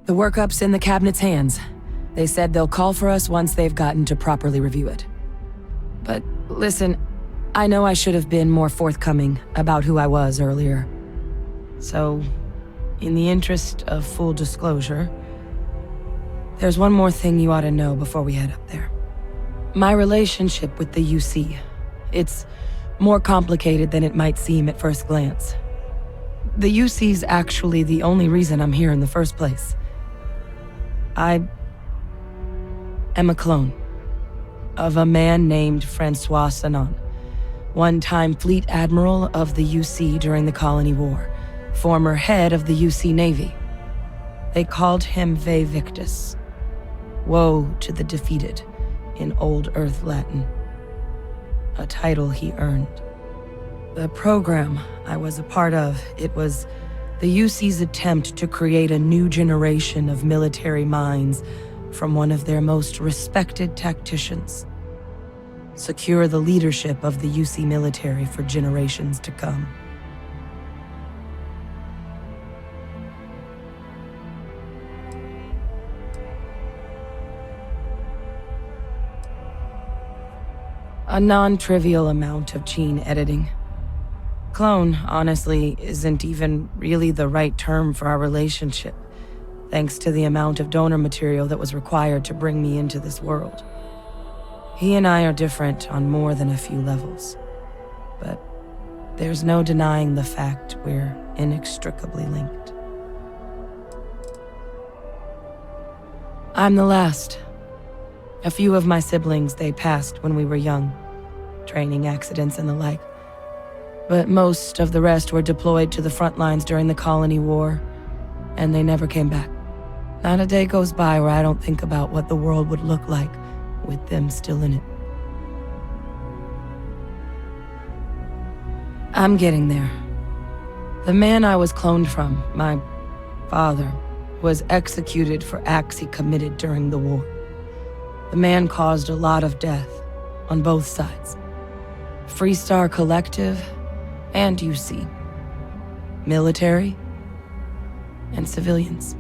The workup's in the cabinet's hands. They said they'll call for us once they've gotten to properly review it. But listen, I know I should have been more forthcoming about who I was earlier. So, in the interest of full disclosure, there's one more thing you ought to know before we head up there. My relationship with the UC. It's more complicated than it might seem at first glance. The UC's actually the only reason I'm here in the first place. I am a clone of a man named Francois Sanon, one-time fleet admiral of the UC during the Colony War, former head of the UC Navy. They called him Victus, woe to the defeated, in Old Earth Latin, a title he earned. The program I was a part of, it was the UC's attempt to create a new generation of military minds from one of their most respected tacticians. Secure the leadership of the UC military for generations to come. A non-trivial amount of gene editing. Clone, honestly, isn't even really the right term for our relationship, thanks to the amount of donor material that was required to bring me into this world. He and I are different on more than a few levels, but there's no denying the fact we're inextricably linked. I'm the last. A few of my siblings, they passed when we were young, training accidents and the like. But most of the rest were deployed to the front lines during the Colony War, and they never came back. Not a day goes by where I don't think about what the world would look like with them still in it. I'm getting there. The man I was cloned from, my father, was executed for acts he committed during the war. The man caused a lot of death on both sides. Freestar Collective and UC. Military and civilians.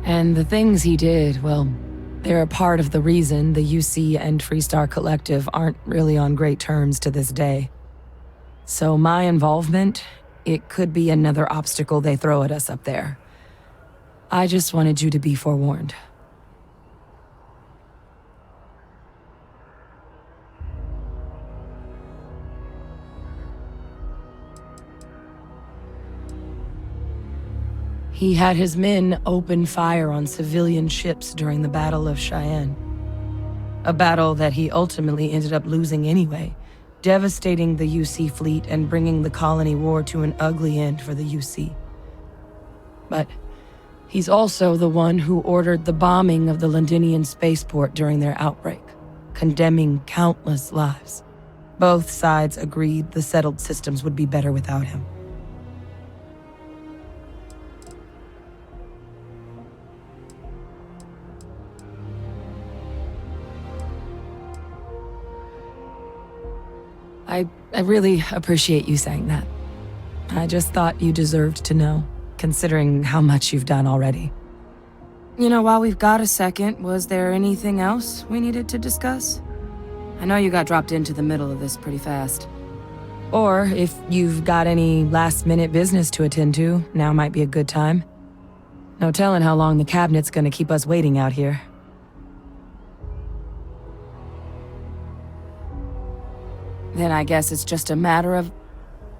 And the things he did, well, they're a part of the reason the UC and Freestar Collective aren't really on great terms to this day. So my involvement, it could be another obstacle they throw at us up there. I just wanted you to be forewarned. He had his men open fire on civilian ships during the Battle of Cheyenne. A battle that he ultimately ended up losing anyway, devastating the UC fleet and bringing the Colony War to an ugly end for the UC. But he's also the one who ordered the bombing of the Londinian spaceport during their outbreak, condemning countless lives. Both sides agreed the settled systems would be better without him. I really appreciate you saying that. I just thought you deserved to know, considering how much you've done already. You know, while we've got a second, was there anything else we needed to discuss? I know you got dropped into the middle of this pretty fast. Or if you've got any last-minute business to attend to, now might be a good time. No telling how long the cabinet's gonna keep us waiting out here. Then I guess it's just a matter of...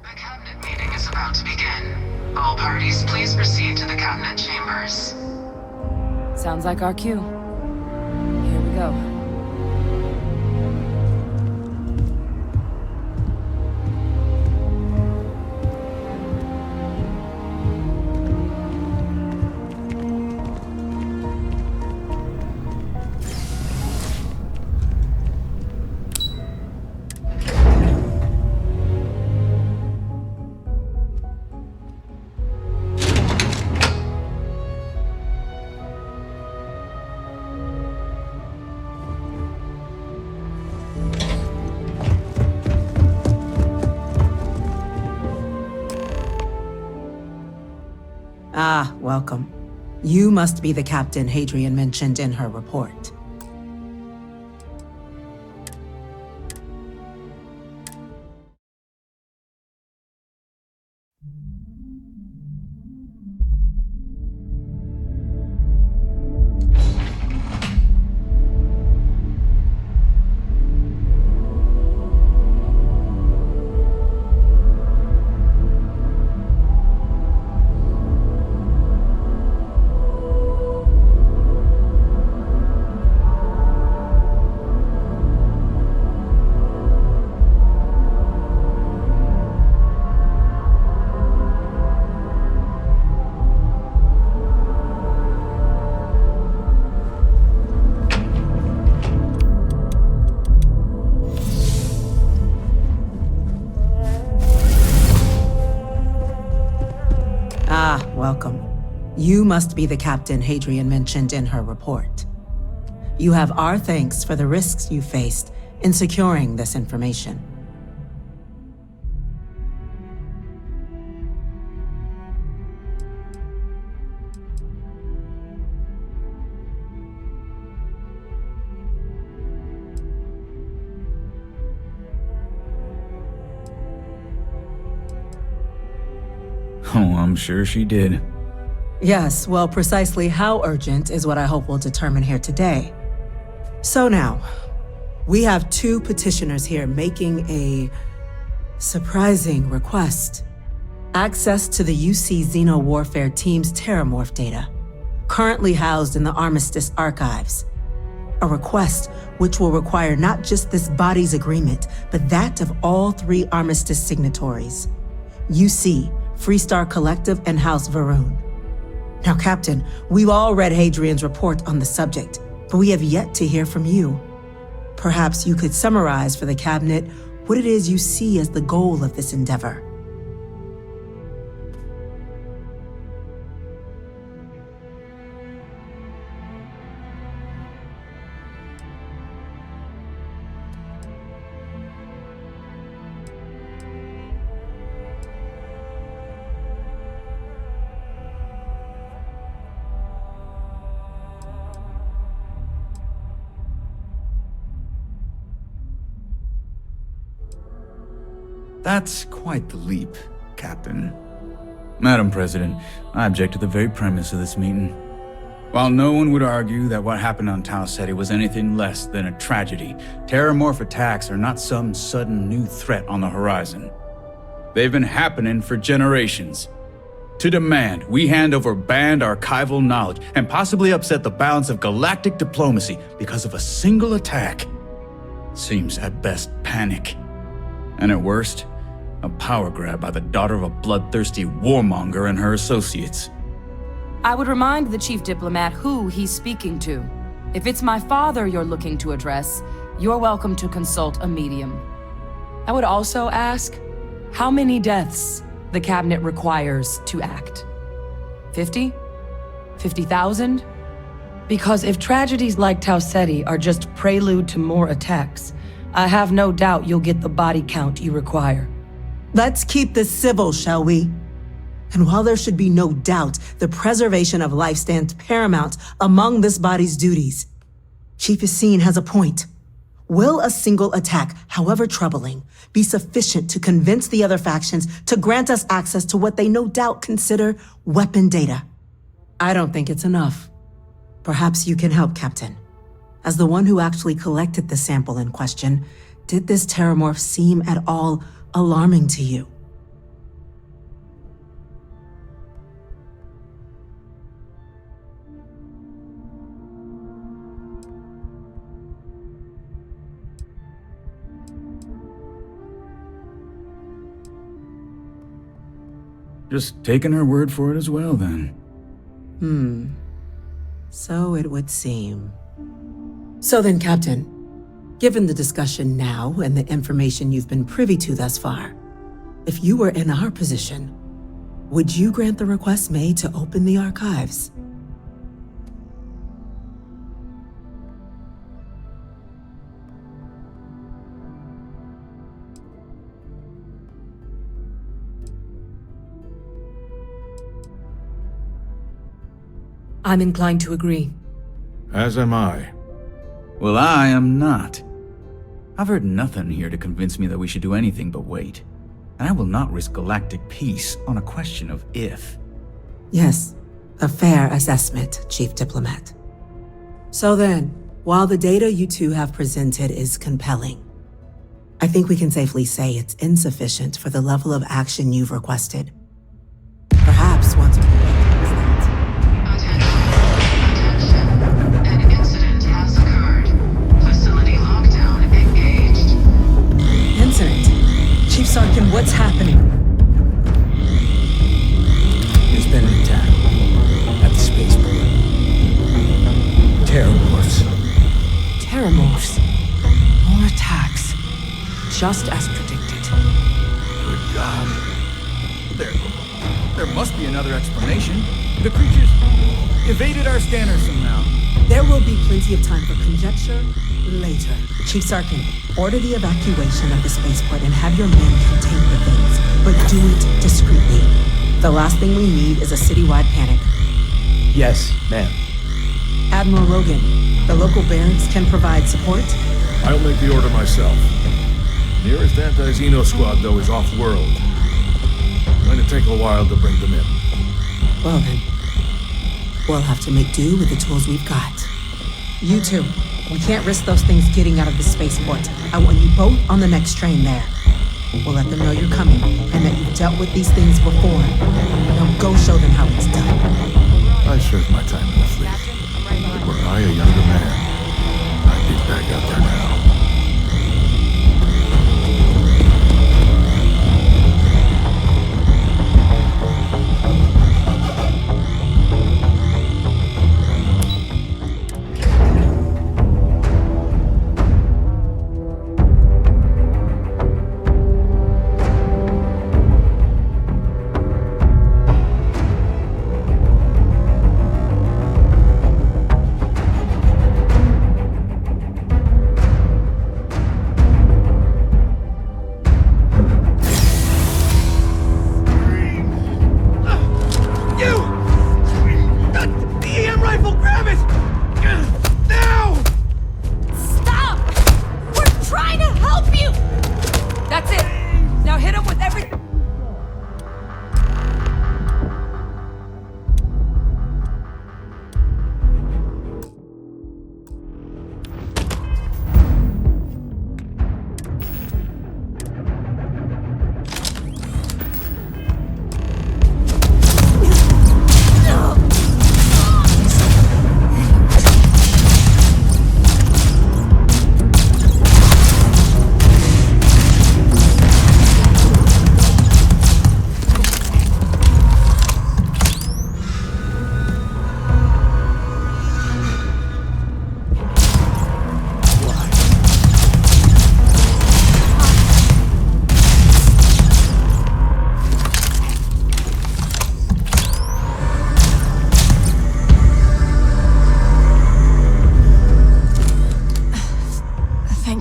The cabinet meeting is about to begin. All parties, please proceed to the cabinet chambers. Sounds like our cue. Here we go. Ah, welcome. You must be the captain Hadrian mentioned in her report. Welcome. You must be the captain Hadrian mentioned in her report. You have our thanks for the risks you faced in securing this information. Oh, I'm sure she did. Yes, well, precisely how urgent is what I hope we'll determine here today. So now, we have two petitioners here making a surprising request. Access to the UC Xeno Warfare Team's Terramorph data, currently housed in the Armistice archives. A request which will require not just this body's agreement, but that of all three Armistice signatories. UC, Freestar Collective, and House Varun. Now, Captain, we've all read Hadrian's report on the subject, but we have yet to hear from you. Perhaps you could summarize for the Cabinet what it is you see as the goal of this endeavor. That's quite the leap, Captain. Madam President, I object to the very premise of this meeting. While no one would argue that what happened on Tau Ceti was anything less than a tragedy, terramorph attacks are not some sudden new threat on the horizon. They've been happening for generations. To demand we hand over banned archival knowledge and possibly upset the balance of galactic diplomacy because of a single attack seems at best panic. And at worst, a power grab by the daughter of a bloodthirsty warmonger and her associates. I would remind the chief diplomat who he's speaking to. If it's my father you're looking to address, you're welcome to consult a medium. I would also ask how many deaths the Cabinet requires to act. 50? 50,000? Because if tragedies like Tau Ceti are just prelude to more attacks, I have no doubt you'll get the body count you require. Let's keep this civil, shall we? And while there should be no doubt the preservation of life stands paramount among this body's duties, Chief Yassine has a point. Will a single attack, however troubling, be sufficient to convince the other factions to grant us access to what they no doubt consider weapon data? I don't think it's enough. Perhaps you can help, Captain. As the one who actually collected the sample in question, did this terramorph seem at all alarming to you? Just taking her word for it as well, then. So it would seem. So then, Captain, given the discussion now and the information you've been privy to thus far, if you were in our position, would you grant the request made to open the archives? I'm inclined to agree. As am I. Well, I am not. I've heard nothing here to convince me that we should do anything but wait. And I will not risk galactic peace on a question of if. Yes, a fair assessment, Chief Diplomat. So then, while the data you two have presented is compelling, I think we can safely say it's insufficient for the level of action you've requested. Perhaps once we Attention. An incident has occurred. Facility lockdown engaged. Incident. Chief Sarkin, what's happening? There's been an attack at the spaceport. Terramorphs. Terramorphs. More attacks. Just as predicted. Good God. There must be another explanation. The creatures evaded our scanner somehow. There will be plenty of time for conjecture later. Chief Sarkin, order the evacuation of the spaceport and have your men contain the things, but do it discreetly. The last thing we need is a citywide panic. Yes, ma'am. Admiral Logan, the local barracks can provide support. I'll make the order myself. Nearest anti-Xeno squad, though, is off-world. Going to take a while to bring them in. Well then, we'll have to make do with the tools we've got. You two, we can't risk those things getting out of the spaceport. I want you both on the next train there. We'll let them know you're coming and that you've dealt with these things before. Now go show them how it's done. I served my time in the fleet. Were I a younger man, I'd be back out there now.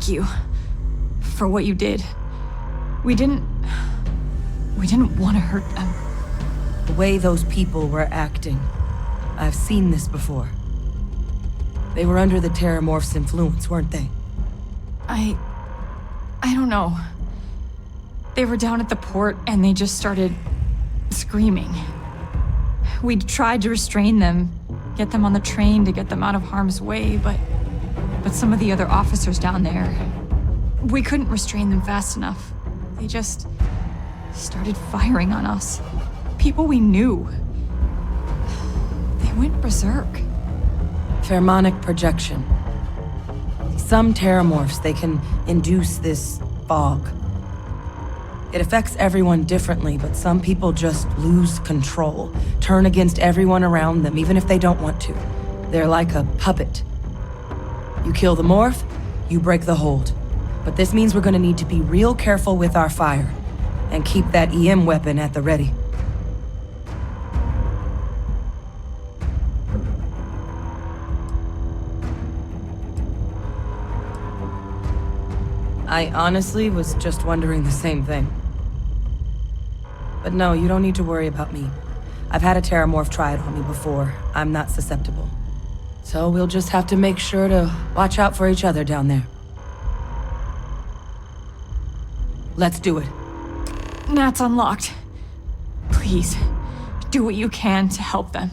You for what you did. We didn't want to hurt them. The way those people were acting, I've seen this before. They were under the Terramorph's influence, weren't they? I don't know. They were down at the port and they just started screaming. We tried to restrain them, get them on the train to get them out of harm's way, but some of the other officers down there, we couldn't restrain them fast enough. They just started firing on us. People we knew. They went berserk. Pheromonic projection. Some Terramorphs, they can induce this fog. It affects everyone differently, but some people just lose control, turn against everyone around them, even if they don't want to. They're like a puppet. You kill the morph, you break the hold. But this means we're gonna need to be real careful with our fire, and keep that EM weapon at the ready. I honestly was just wondering the same thing. But no, you don't need to worry about me. I've had a Terramorph try it on me before. I'm not susceptible. So we'll just have to make sure to watch out for each other down there. Let's do it. Nat's unlocked. Please, do what you can to help them.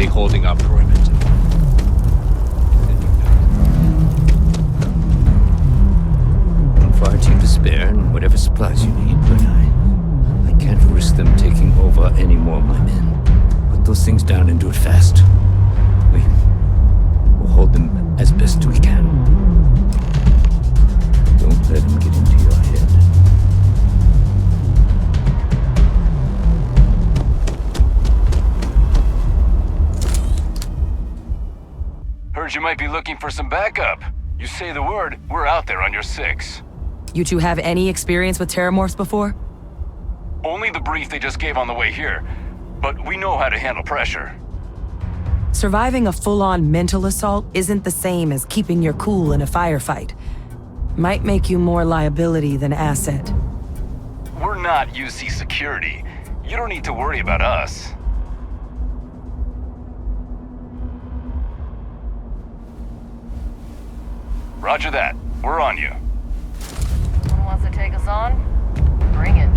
Holding our perimeter. I'm far too to spare and whatever supplies you need, but I can't risk them taking over any more of my men. Put those things down and do it fast. We'll hold them as best we can. Don't let them get into your head. Heard you might be looking for some backup. You say the word, we're out there on your 6. You two have any experience with Terramorphs before? Only the brief they just gave on the way here, but we know how to handle pressure. Surviving a full-on mental assault isn't the same as keeping your cool in a firefight. Might make you more liability than asset. We're not UC security. You don't need to worry about us. Roger that. We're on you. Someone wants to take us on? Bring it.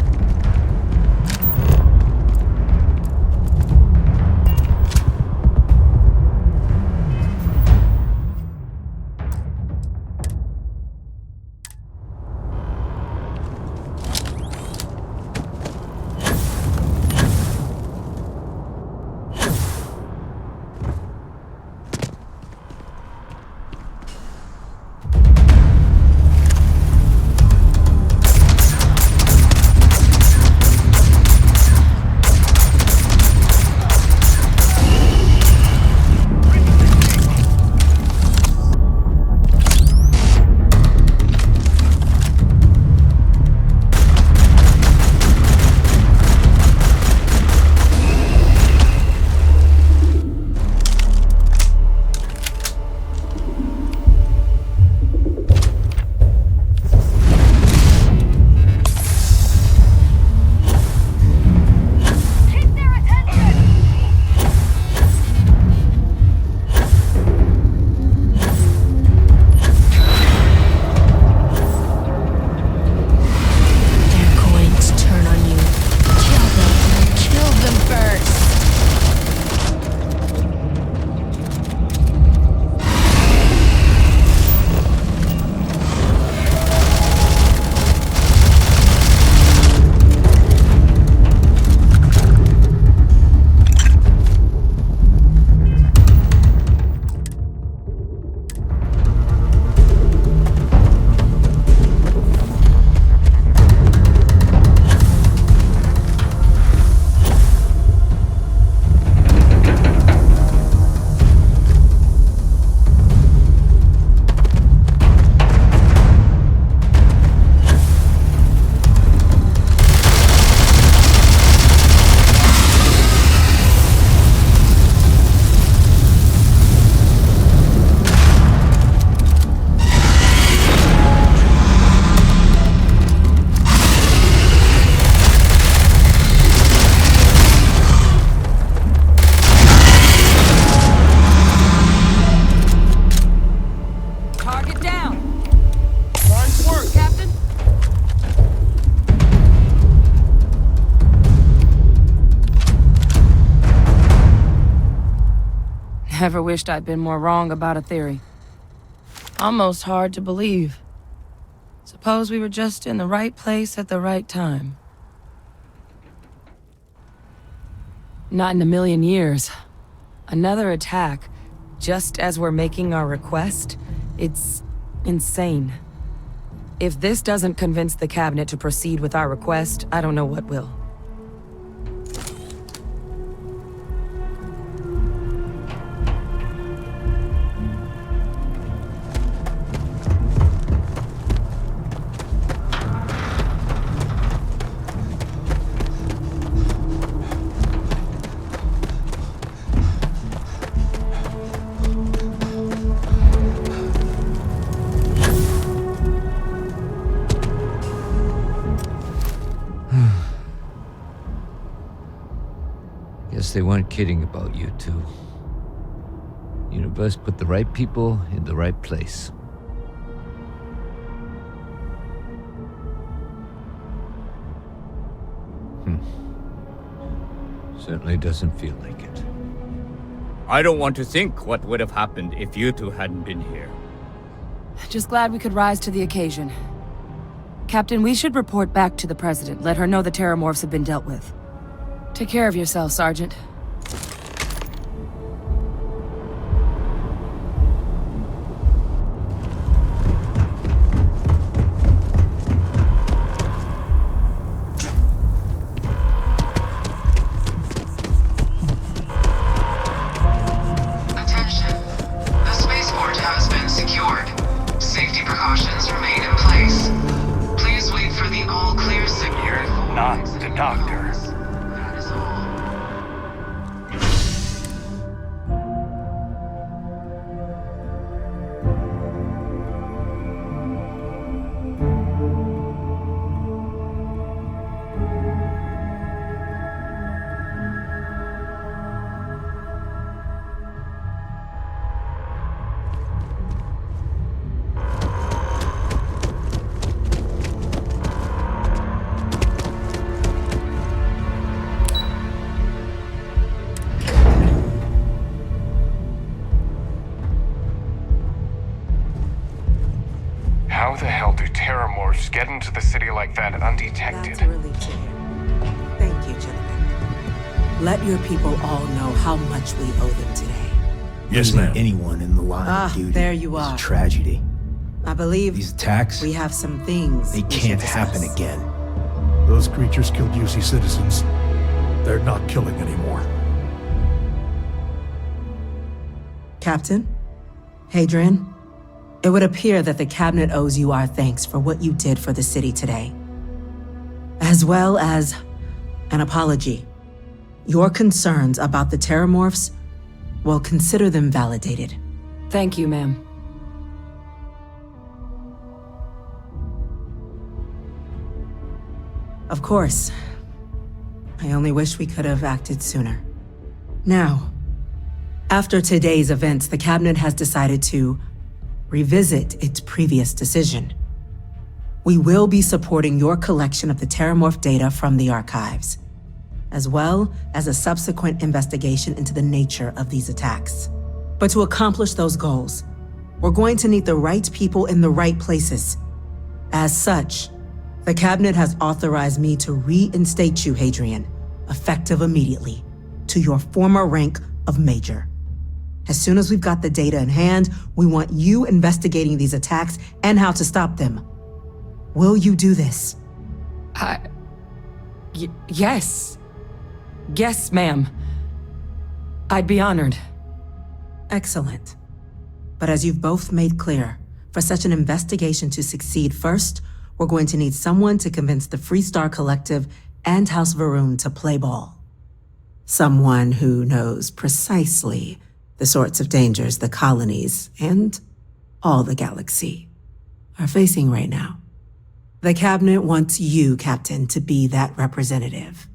Ever wished I'd been more wrong about a theory. Almost hard to believe. Suppose we were just in the right place at the right time. Not in a million years. Another attack, just as we're making our request? It's insane. If this doesn't convince the cabinet to proceed with our request, I don't know what will. Guess they weren't kidding about you two. Universe put the right people in the right place. Certainly doesn't feel like it. I don't want to think what would have happened if you two hadn't been here. Just glad we could rise to the occasion. Captain, we should report back to the President. Let her know the terramorphs have been dealt with. Take care of yourself, Sergeant. Attention. The spaceport has been secured. Safety precautions remain in place. Please wait for the all-clear signal. You're not the doctor. That is all. How the hell do terramorphs get into the city like that undetected? That's a relief to hear. Thank you, gentlemen. Let your people all know how much we owe them today. Yes, ma'am. Anyone in the line of duty there you is are. a tragedy. I believe These attacks, we have some things they we should can't discuss. happen again. Those creatures killed UC citizens. They're not killing anymore. Captain? Hadrian? It would appear that the cabinet owes you our thanks for what you did for the city today, as well as an apology. Your concerns about the terramorphs, well, consider them validated. Thank you, ma'am. Of course. I only wish we could have acted sooner. Now, after today's events, the cabinet has decided to revisit its previous decision. We will be supporting your collection of the terramorph data from the archives, as well as a subsequent investigation into the nature of these attacks. But to accomplish those goals, we're going to need the right people in the right places. As such, the cabinet has authorized me to reinstate you, Hadrian, effective immediately, to your former rank of Major. As soon as we've got the data in hand, we want you investigating these attacks and how to stop them. Will you do this? Yes. Yes, ma'am. I'd be honored. Excellent. But as you've both made clear, for such an investigation to succeed, first, we're going to need someone to convince the Freestar Collective and House Varun to play ball. Someone who knows precisely the sorts of dangers the colonies and all the galaxy are facing right now. The cabinet wants you, Captain, to be that representative.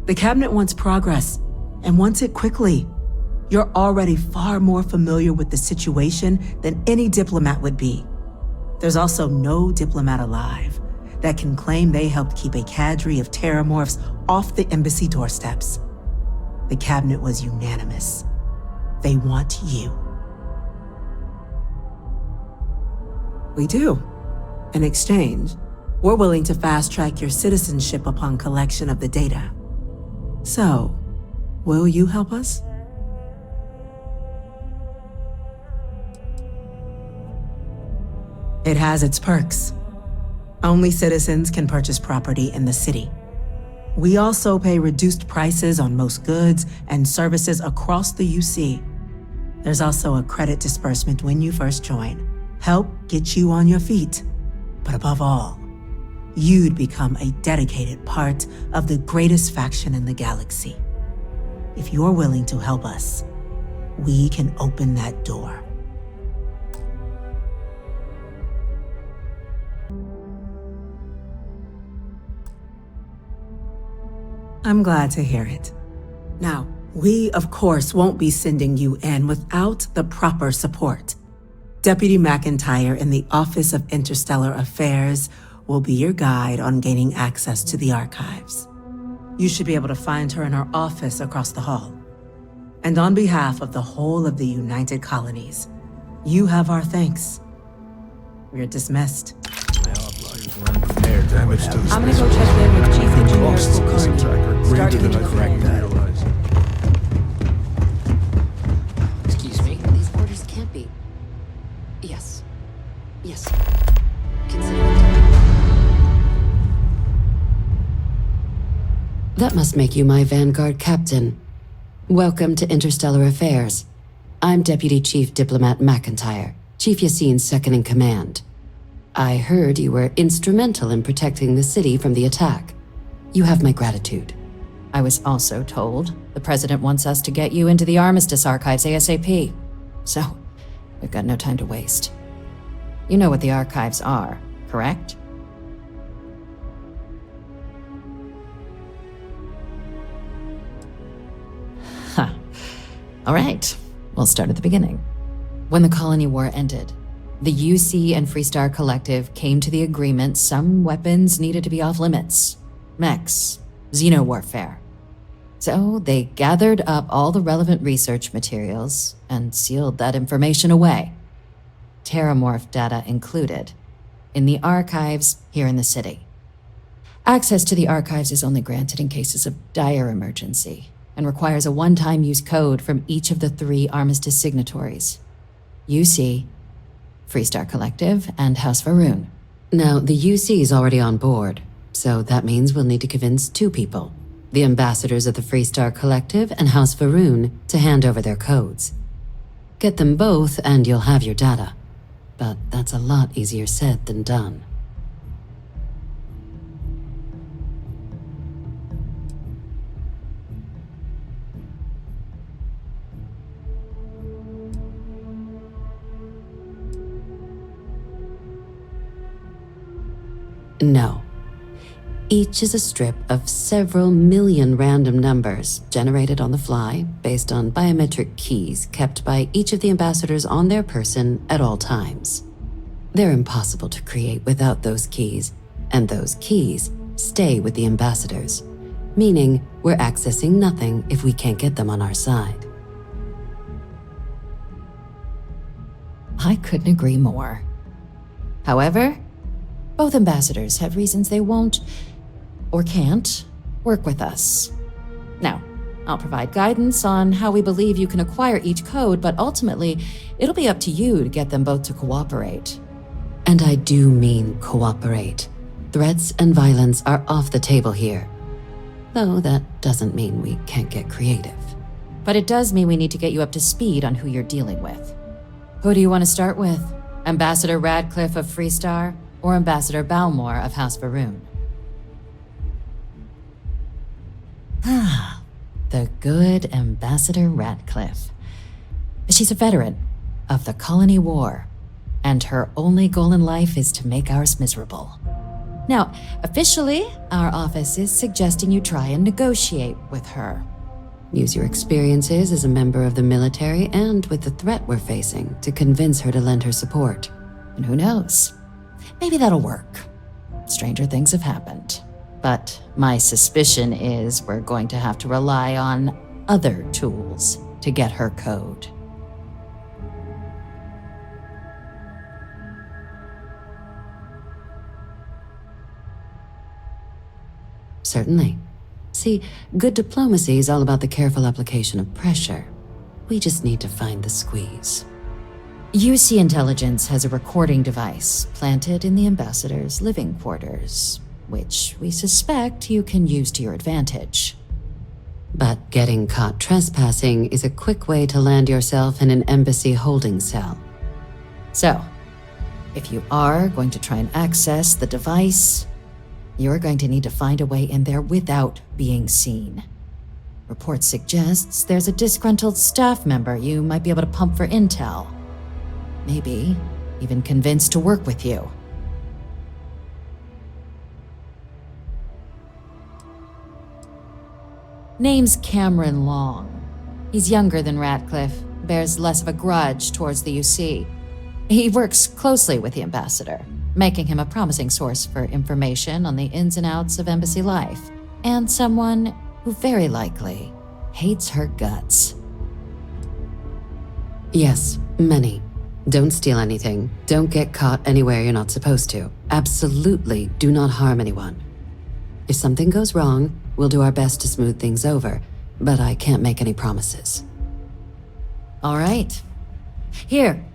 The cabinet wants progress and wants it quickly. You're already far more familiar with the situation than any diplomat would be. There's also no diplomat alive that can claim they helped keep a cadre of terramorphs off the embassy doorsteps. The cabinet was unanimous. They want you. We do. In exchange, we're willing to fast-track your citizenship upon collection of the data. So, will you help us? It has its perks. Only citizens can purchase property in the city. We also pay reduced prices on most goods and services across the UC. There's also a credit disbursement when you first join. Help get you on your feet. But above all, you'd become a dedicated part of the greatest faction in the galaxy. If you're willing to help us, we can open that door. I'm glad to hear it. Now, we, of course, won't be sending you in without the proper support. Deputy McIntyre in the Office of Interstellar Affairs will be your guide on gaining access to the archives. You should be able to find her in her office across the hall. And on behalf of the whole of the United Colonies, you have our thanks. You're dismissed. I'm gonna go check in with Chief Engineer Kulkarni. Starting to correct that. Excuse me? These orders can't be... Yes. Yes. Consider it done. That must make you my Vanguard captain. Welcome to Interstellar Affairs. I'm Deputy Chief Diplomat McIntyre, Chief Yassine's second-in-command. I heard you were instrumental in protecting the city from the attack. You have my gratitude. I was also told the President wants us to get you into the Armistice archives ASAP. So, we've got no time to waste. You know what the archives are, correct? Huh. All right, we'll start at the beginning. When the Colony War ended, the UC and Freestar Collective came to the agreement some weapons needed to be off limits. Mechs, xeno-warfare. So they gathered up all the relevant research materials and sealed that information away. Terramorph data included, in the archives here in the city. Access to the archives is only granted in cases of dire emergency and requires a one-time use code from each of the 3 Armistice signatories. UC, Freestar Collective, and House Va'Run. Now, the UC is already on board, so that means we'll need to convince 2 people, the ambassadors of the Freestar Collective and House Va'Run, to hand over their codes. Get them both and you'll have your data. But that's a lot easier said than done. No. Each is a strip of several million random numbers generated on the fly based on biometric keys kept by each of the ambassadors on their person at all times. They're impossible to create without those keys, and those keys stay with the ambassadors, meaning we're accessing nothing if we can't get them on our side. I couldn't agree more. However, both ambassadors have reasons they won't, or can't, work with us. Now, I'll provide guidance on how we believe you can acquire each code, but ultimately, it'll be up to you to get them both to cooperate. And I do mean cooperate. Threats and violence are off the table here. Though that doesn't mean we can't get creative. But it does mean we need to get you up to speed on who you're dealing with. Who do you want to start with? Ambassador Radcliffe of Freestar, or Ambassador Balmore of House Va'Run? The good Ambassador Radcliffe. She's a veteran of the Colony War, and her only goal in life is to make ours miserable. Now, officially, our office is suggesting you try and negotiate with her. Use your experiences as a member of the military and with the threat we're facing to convince her to lend her support. And who knows? Maybe that'll work. Stranger things have happened. But my suspicion is we're going to have to rely on other tools to get her code. Certainly. See, good diplomacy is all about the careful application of pressure. We just need to find the squeeze. UC Intelligence has a recording device planted in the ambassador's living quarters, which we suspect you can use to your advantage. But getting caught trespassing is a quick way to land yourself in an embassy holding cell. So, if you are going to try and access the device, you're going to need to find a way in there without being seen. Report suggests there's a disgruntled staff member you might be able to pump for intel. Maybe even convince to work with you. Name's Cameron Long. He's younger than Ratcliffe, bears less of a grudge towards the UC. He works closely with the ambassador, making him a promising source for information on the ins and outs of embassy life, and someone who very likely hates her guts. Yes, many. Don't steal anything. Don't get caught anywhere you're not supposed to. Absolutely do not harm anyone. If something goes wrong, we'll do our best to smooth things over, but I can't make any promises. All right. Here,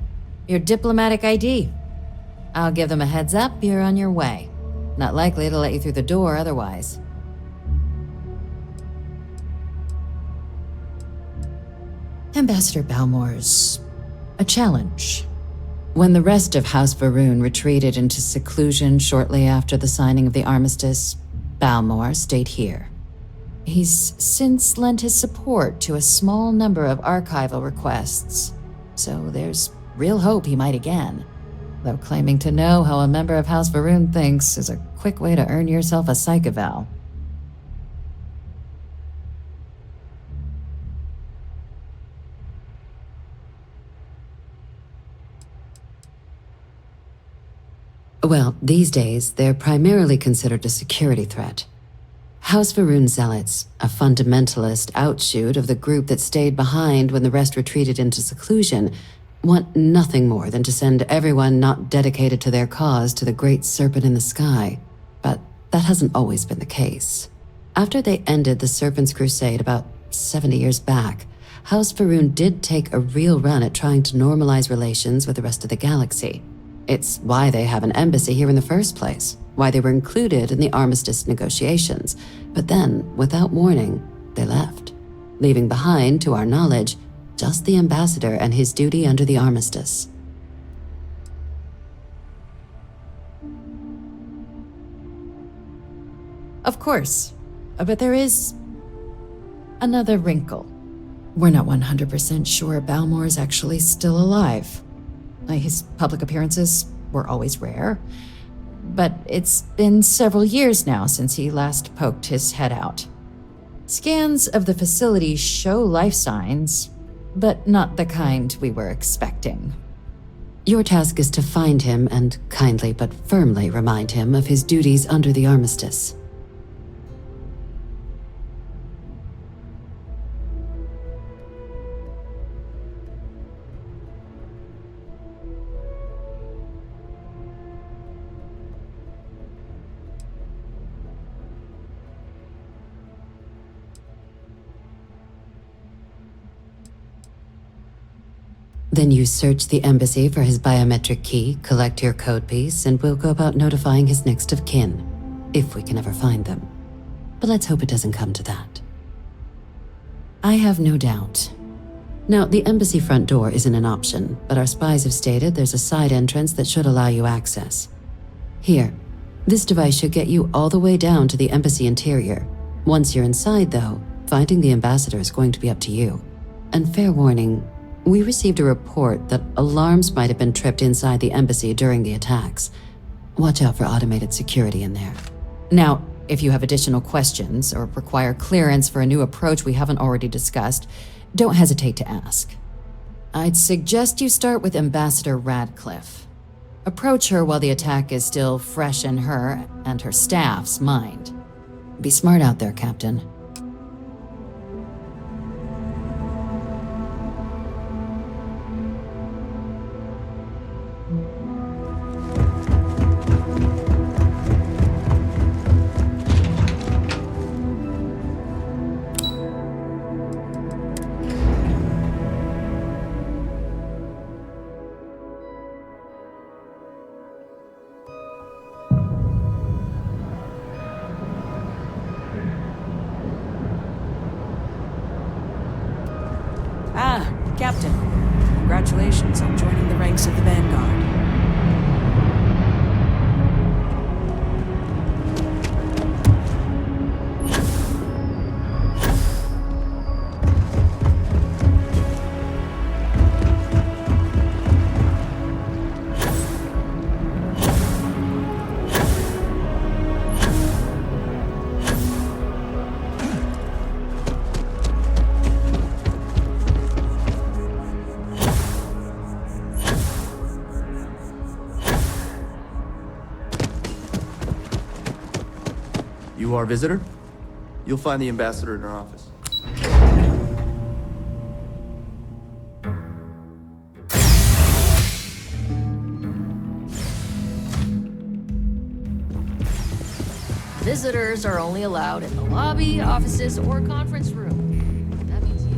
your diplomatic ID. I'll give them a heads up you're on your way. Not likely to let you through the door otherwise. Ambassador Balmore's a challenge. When the rest of House Varun retreated into seclusion shortly after the signing of the armistice, Balmore stayed here. He's since lent his support to a small number of archival requests, so there's real hope he might again. Though claiming to know how a member of House Varun thinks is a quick way to earn yourself a psych eval. Well, these days, they're primarily considered a security threat. House Varun Zealots, a fundamentalist outshoot of the group that stayed behind when the rest retreated into seclusion, want nothing more than to send everyone not dedicated to their cause to the great serpent in the sky. But that hasn't always been the case. After they ended the Serpent's Crusade about 70 years back, House Varun did take a real run at trying to normalize relations with the rest of the galaxy. It's why they have an embassy here in the first place, why they were included in the armistice negotiations. But then, without warning, they left, leaving behind, to our knowledge, just the ambassador and his duty under the armistice. Of course, but there is another wrinkle. We're not 100% sure Balmore's actually still alive. His public appearances were always rare, but it's been several years now since he last poked his head out. Scans of the facility show life signs, but not the kind we were expecting. Your task is to find him and kindly but firmly remind him of his duties under the armistice. Then you search the embassy for his biometric key, collect your code piece, and we'll go about notifying his next of kin, if we can ever find them. But let's hope it doesn't come to that. I have no doubt. Now, the embassy front door isn't an option, but our spies have stated there's a side entrance that should allow you access. Here, this device should get you all the way down to the embassy interior. Once you're inside, though, finding the ambassador is going to be up to you. And fair warning, we received a report that alarms might have been tripped inside the embassy during the attacks. Watch out for automated security in there. Now, if you have additional questions or require clearance for a new approach we haven't already discussed, don't hesitate to ask. I'd suggest you start with Ambassador Radcliffe. Approach her while the attack is still fresh in her and her staff's mind. Be smart out there, Captain. Ah, Captain. Congratulations on joining the ranks of the Vanguard. You our visitor? You'll find the ambassador in her office. Visitors are only allowed in the lobby, offices, or conference room. That means you.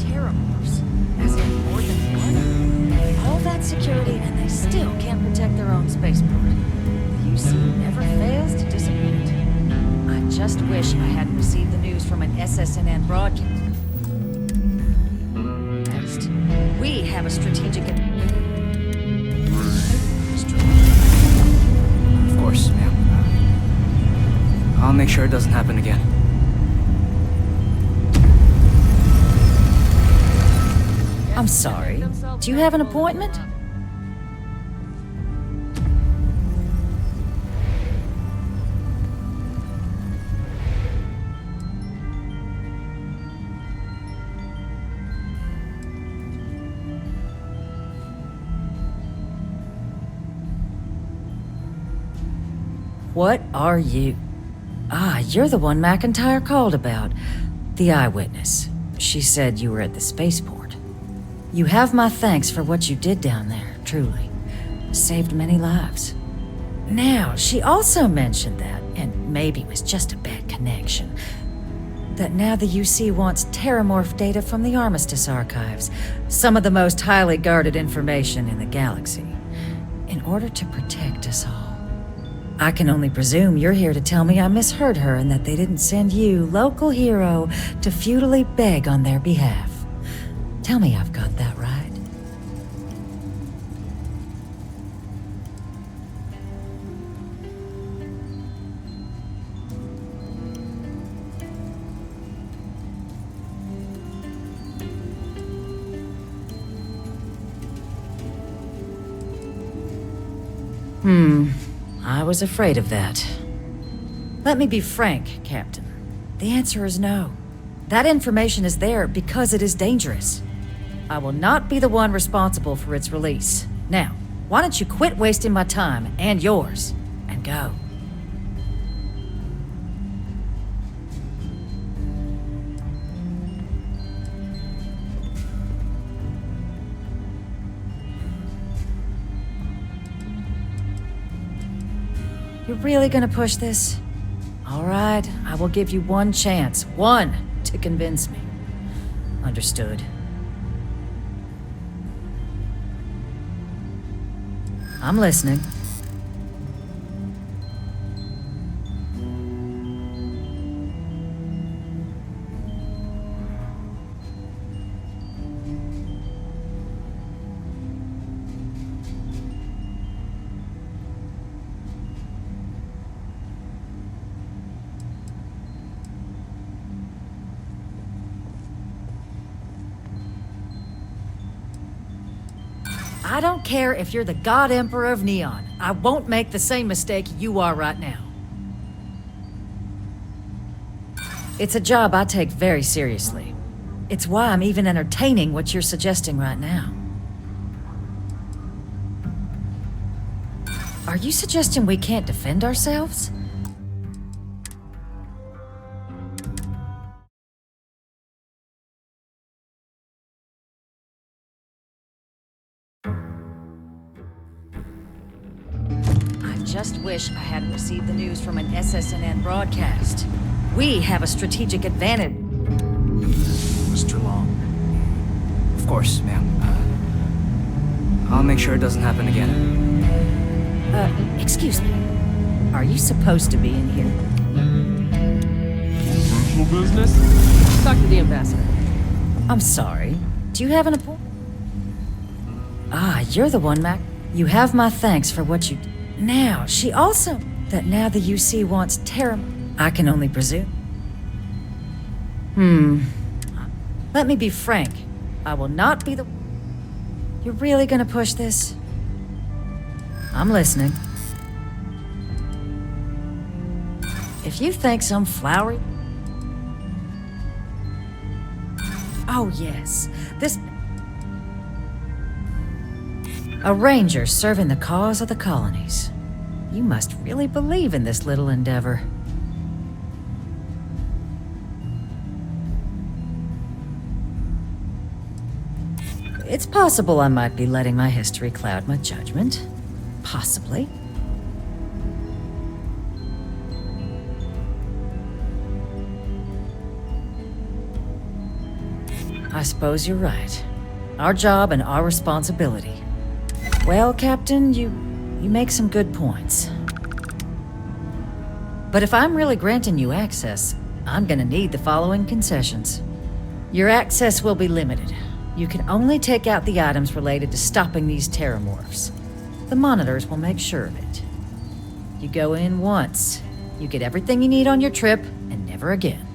Terramorphs, as in more than one. All that security, and they still can't protect their own spaceport. The UC never fails to disappoint. I just wish I hadn't received the news from an SSNN broadcast. We have a strategic... Of course, ma'am. I'll make sure it doesn't happen again. I'm sorry. Do you have an appointment? What are you? Ah, you're the one McIntyre called about. The eyewitness. She said you were at the spaceport. You have my thanks for what you did down there, truly. Saved many lives. Now, she also mentioned that, and maybe it was just a bad connection, that now the UC wants terramorph data from the Armistice archives, some of the most highly guarded information in the galaxy, in order to protect us all. I can only presume you're here to tell me I misheard her and that they didn't send you, local hero, to futilely beg on their behalf. Tell me I've got that right. I was afraid of that. Let me be frank, Captain. The answer is no. That information is there because it is dangerous. I will not be the one responsible for its release. Now, why don't you quit wasting my time and yours, and go? You're really gonna push this? All right, I will give you one chance. One to convince me. Understood. I'm listening. I don't care if you're the God Emperor of Neon. I won't make the same mistake you are right now. It's a job I take very seriously. It's why I'm even entertaining what you're suggesting right now. Are you suggesting we can't defend ourselves? I just wish I hadn't received the news from an SSNN broadcast. We have a strategic advantage. Mr. Long. Of course, ma'am. I'll make sure it doesn't happen again. Excuse me. Are you supposed to be in here? Personal business? Talk to the ambassador. I'm sorry. Do you have an appointment? Ah, you're the one, Mac. You have my thanks for what you... Now, she also... That now the UC wants Terra... I can only presume. Let me be frank. I will not be the... You're really gonna push this? I'm listening. If you think some flowery... Oh, yes. This... A ranger serving the cause of the colonies. You must really believe in this little endeavor. It's possible I might be letting my history cloud my judgment. Possibly. I suppose you're right. Our job and our responsibility. Well, Captain, you make some good points. But if I'm really granting you access, I'm gonna need the following concessions. Your access will be limited. You can only take out the items related to stopping these terramorphs. The monitors will make sure of it. You go in once, you get everything you need on your trip, and never again.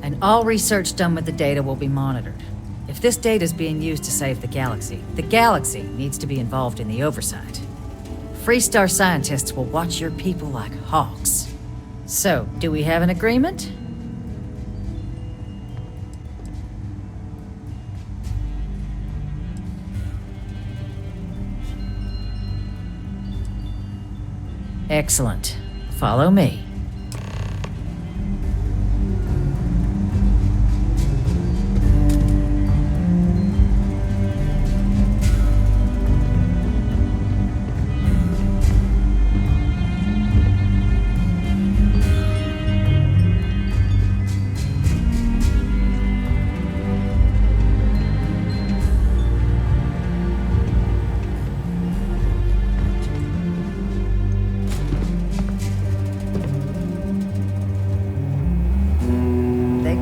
And all research done with the data will be monitored. If this data is being used to save the galaxy needs to be involved in the oversight. Freestar scientists will watch your people like hawks. So, do we have an agreement? Excellent. Follow me.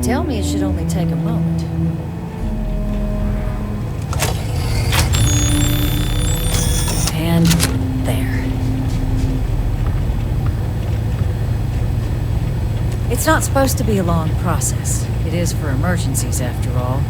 Tell me it should only take a moment. And there. It's not supposed to be a long process. It is for emergencies, after all.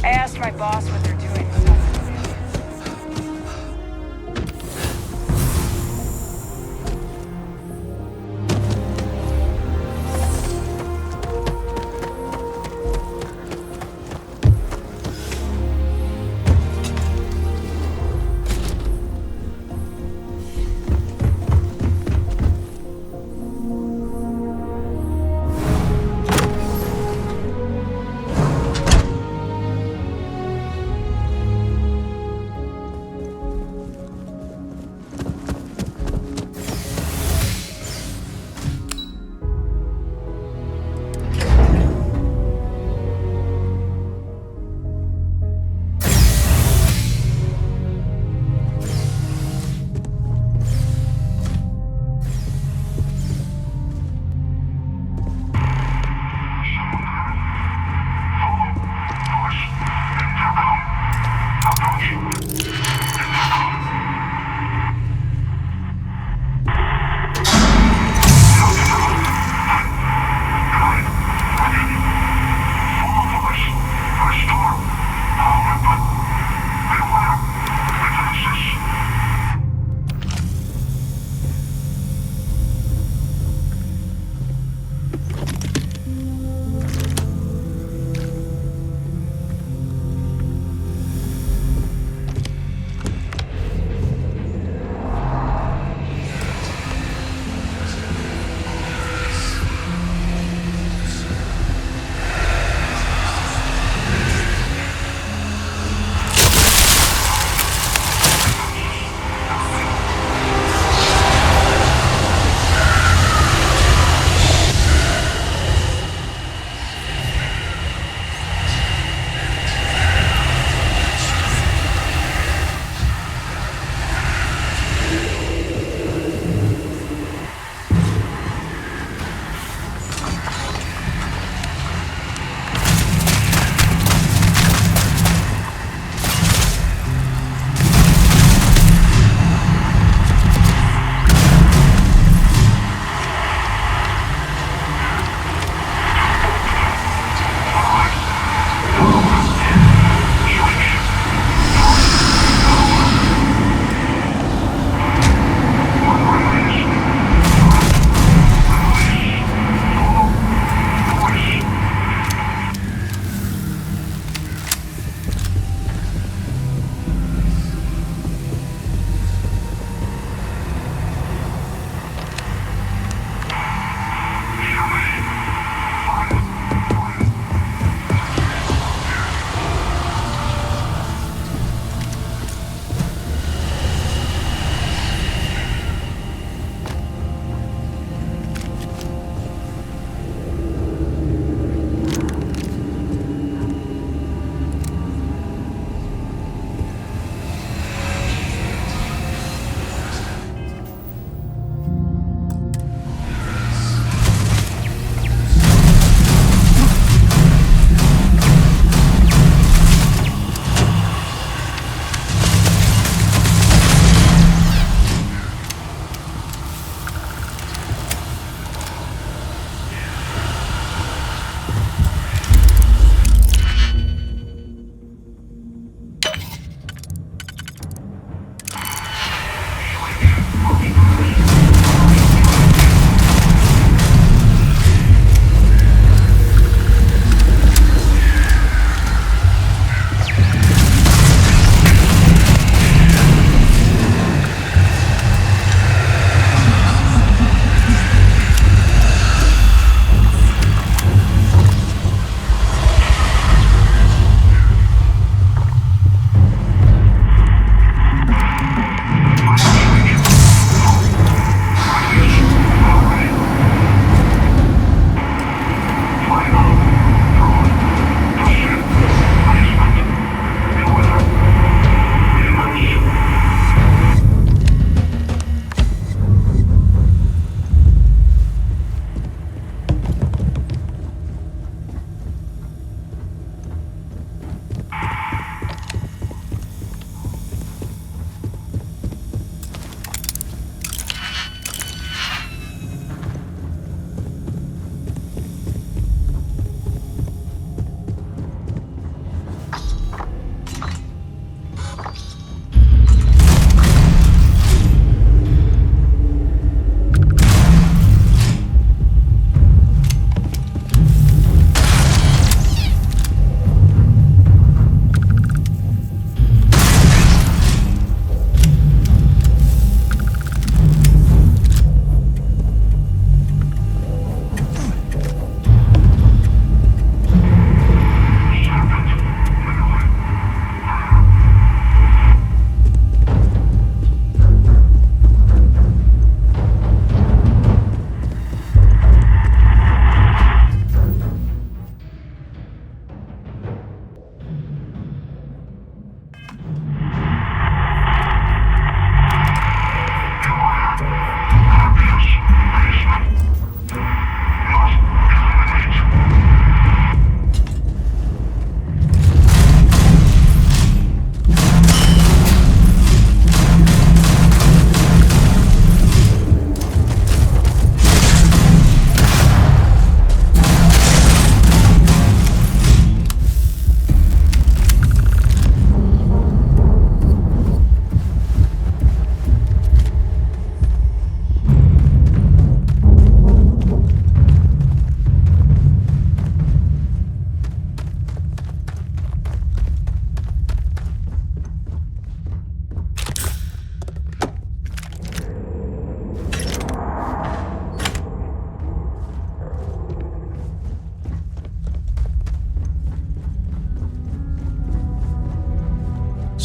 I asked my boss what they're doing.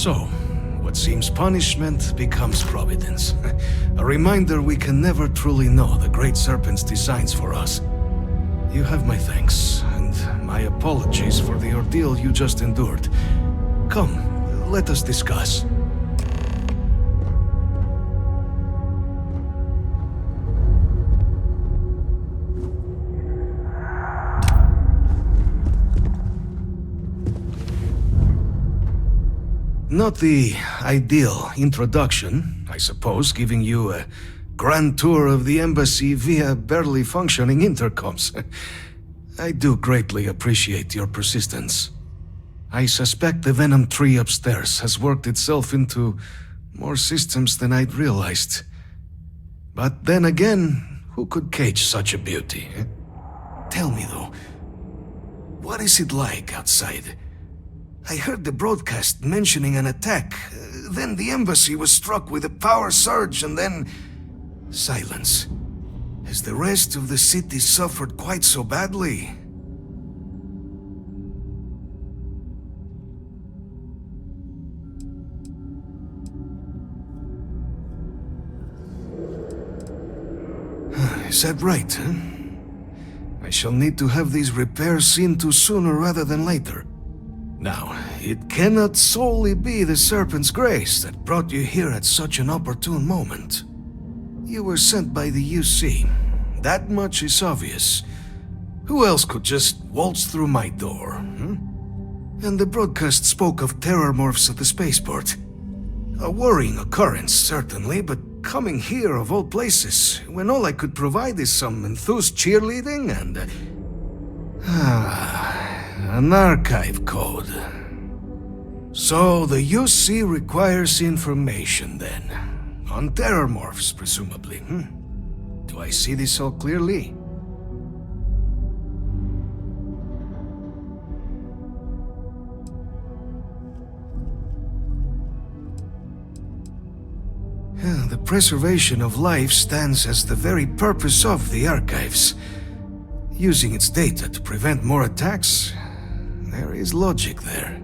So, what seems punishment becomes providence. A reminder we can never truly know the Great Serpent's designs for us. You have my thanks, and my apologies for the ordeal you just endured. Come, let us discuss. Not the ideal introduction, I suppose, giving you a grand tour of the embassy via barely functioning intercoms. I do greatly appreciate your persistence. I suspect the Venom tree upstairs has worked itself into more systems than I'd realized. But then again, who could cage such a beauty? Tell me though, what is it like outside? I heard the broadcast mentioning an attack. Then the embassy was struck with a power surge and then... silence. Has the rest of the city suffered quite so badly? Is that right, huh? I shall need to have these repairs seen to sooner rather than later. Now, it cannot solely be the Serpent's grace that brought you here at such an opportune moment. You were sent by the UC. That much is obvious. Who else could just waltz through my door, And the broadcast spoke of terror morphs at the spaceport. A worrying occurrence, certainly, but coming here of all places, when all I could provide is some enthused cheerleading and... an archive code. So the UC requires information then. On terror morphs, presumably, Do I see this all clearly? The preservation of life stands as the very purpose of the archives. Using its data to prevent more attacks, there is logic there.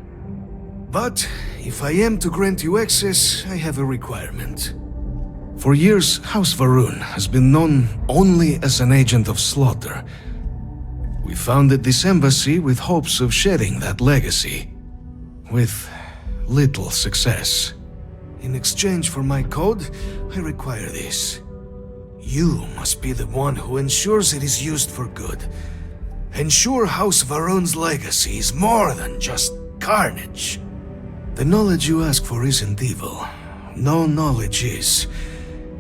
But if I am to grant you access, I have a requirement. For years, House Va'ruun has been known only as an agent of slaughter. We founded this embassy with hopes of shedding that legacy. With little success. In exchange for my code, I require this. You must be the one who ensures it is used for good. Ensure House Va'ruun's legacy is more than just carnage. The knowledge you ask for isn't evil. No knowledge is.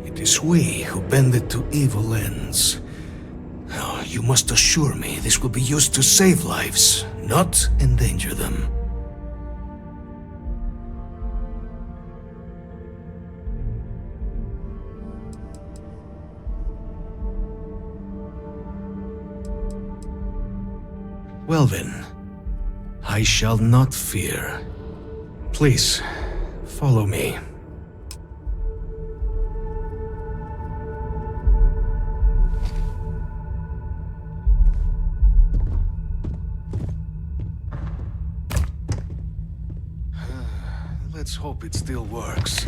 It is we who bend it to evil ends. Now, you must assure me this will be used to save lives, not endanger them. Well then, I shall not fear. Please, follow me. Let's hope it still works.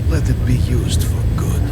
Let it be used for good.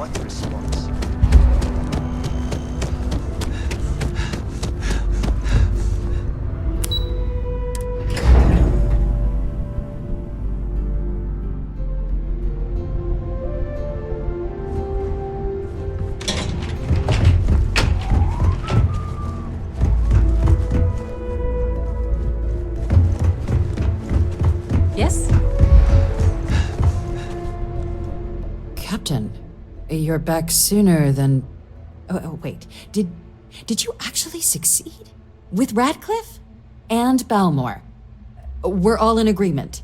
What response? Yes? Captain, you're back sooner than... Oh, wait. Did you actually succeed? With Radcliffe? And Balmore? We're all in agreement.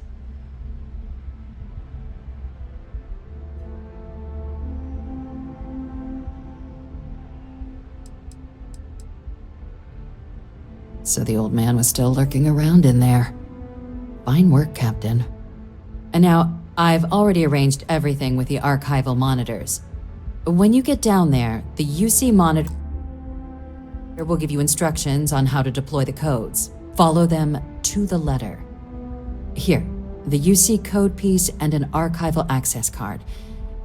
So the old man was still lurking around in there. Fine work, Captain. And now, I've already arranged everything with the archival monitors. When you get down there, the UC monitor will give you instructions on how to deploy the codes. Follow them to the letter. Here, the UC code piece and an archival access card.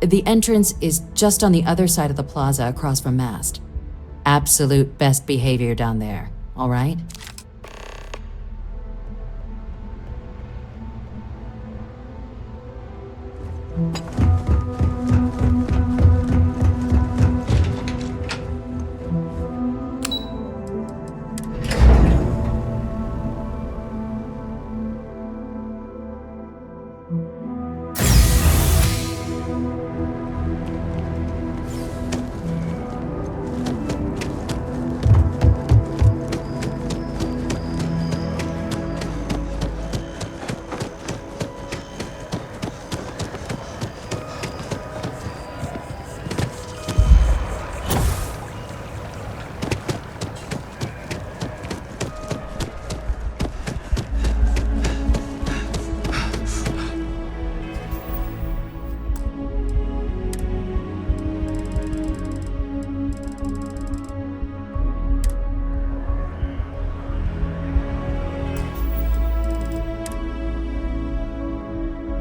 The entrance is just on the other side of the plaza across from Mast. Absolute best behavior down there, all right?